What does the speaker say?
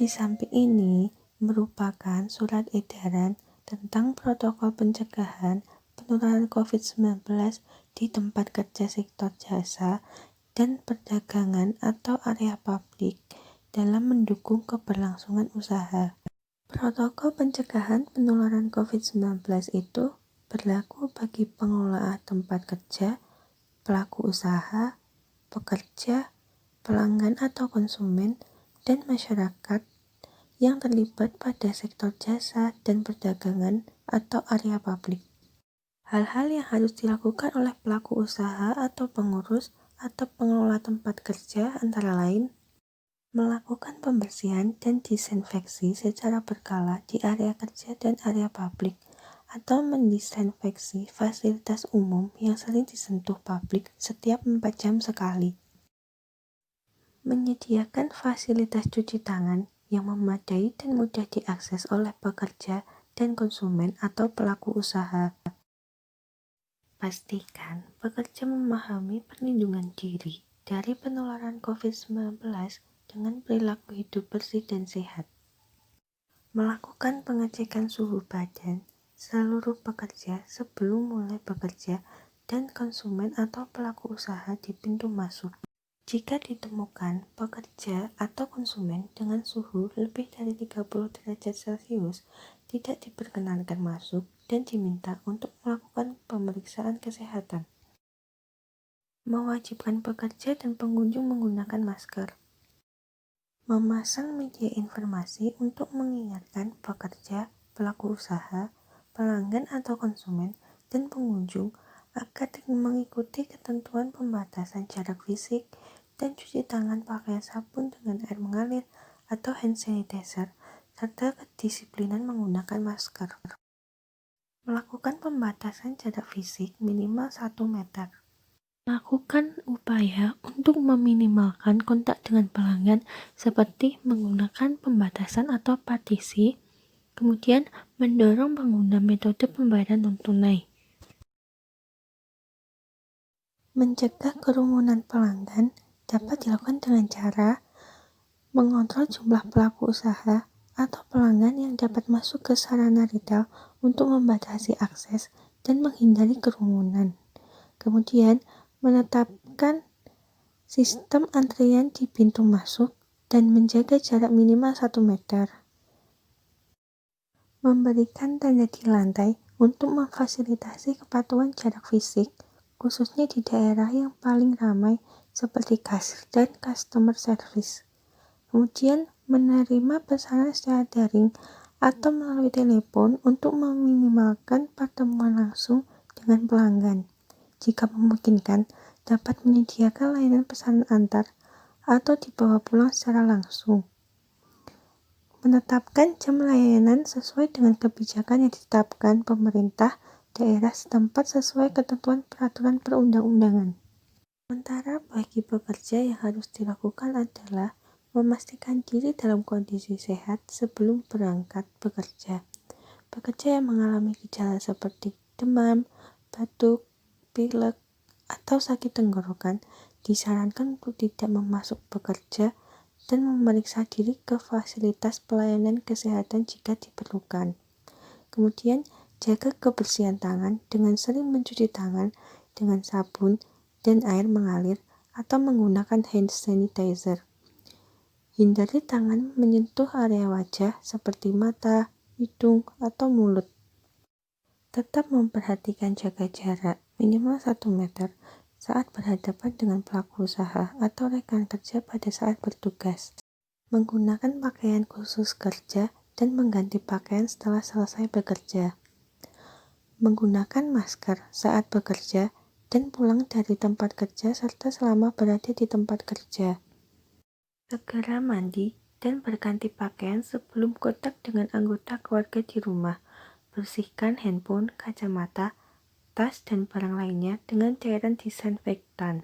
di samping ini merupakan surat edaran tentang protokol pencegahan penularan COVID-19 di tempat kerja sektor jasa dan perdagangan atau area publik dalam mendukung keberlangsungan usaha. Protokol pencegahan penularan COVID-19 itu berlaku bagi pengelola tempat kerja, pelaku usaha, pekerja, pelanggan atau konsumen, dan masyarakat yang terlibat pada sektor jasa dan perdagangan atau area publik. Hal-hal yang harus dilakukan oleh pelaku usaha atau pengurus atau pengelola tempat kerja antara lain melakukan pembersihan dan disinfeksi secara berkala di area kerja dan area publik atau mendisinfeksi fasilitas umum yang sering disentuh publik setiap 4 jam sekali. Menyediakan fasilitas cuci tangan yang memadai dan mudah diakses oleh pekerja dan konsumen atau pelaku usaha. Pastikan pekerja memahami perlindungan diri dari penularan COVID-19 dengan perilaku hidup bersih dan sehat. Melakukan pengecekan suhu badan seluruh pekerja sebelum mulai bekerja dan konsumen atau pelaku usaha di pintu masuk. Jika ditemukan pekerja atau konsumen dengan suhu lebih dari 30 derajat Celcius, tidak diperkenankan masuk dan diminta untuk melakukan pemeriksaan kesehatan. Mewajibkan pekerja dan pengunjung menggunakan masker. Memasang media informasi untuk mengingatkan pekerja, pelaku usaha, pelanggan atau konsumen, dan pengunjung agar mengikuti ketentuan pembatasan jarak fisik dan cuci tangan pakai sabun dengan air mengalir atau hand sanitizer, serta kedisiplinan menggunakan masker. Melakukan pembatasan jarak fisik minimal 1 meter. Lakukan upaya untuk meminimalkan kontak dengan pelanggan seperti menggunakan pembatasan atau partisi, kemudian mendorong pengguna metode pembayaran non-tunai. Mencegah kerumunan pelanggan dapat dilakukan dengan cara mengontrol jumlah pelaku usaha atau pelanggan yang dapat masuk ke sarana retail untuk membatasi akses dan menghindari kerumunan. Kemudian, menetapkan sistem antrian di pintu masuk dan menjaga jarak minimal 1 meter. Memberikan tanda di lantai untuk memfasilitasi kepatuhan jarak fisik, khususnya di daerah yang paling ramai seperti kasir dan customer service. Kemudian, menerima pesanan secara daring atau melalui telepon untuk meminimalkan pertemuan langsung dengan pelanggan. Jika memungkinkan, dapat menyediakan layanan pesanan antar atau dibawa pulang secara langsung. Menetapkan jam layanan sesuai dengan kebijakan yang ditetapkan pemerintah daerah setempat sesuai ketentuan peraturan perundang-undangan. Sementara bagi pekerja yang harus dilakukan adalah memastikan diri dalam kondisi sehat sebelum berangkat bekerja. Pekerja yang mengalami gejala seperti demam, batuk, pilek, atau sakit tenggorokan disarankan untuk tidak masuk bekerja dan memeriksa diri ke fasilitas pelayanan kesehatan jika diperlukan. Kemudian, jaga kebersihan tangan dengan sering mencuci tangan dengan sabun dan air mengalir atau menggunakan hand sanitizer. Hindari tangan menyentuh area wajah seperti mata, hidung, atau mulut. Tetap memperhatikan jaga jarak minimal 1 meter saat berhadapan dengan pelaku usaha atau rekan kerja pada saat bertugas. Menggunakan pakaian khusus kerja dan mengganti pakaian setelah selesai bekerja. Menggunakan masker saat bekerja dan pulang dari tempat kerja serta selama berada di tempat kerja. Segera mandi dan berganti pakaian sebelum kontak dengan anggota keluarga di rumah. Bersihkan handphone, kacamata, tas, dan barang lainnya dengan cairan disinfektan.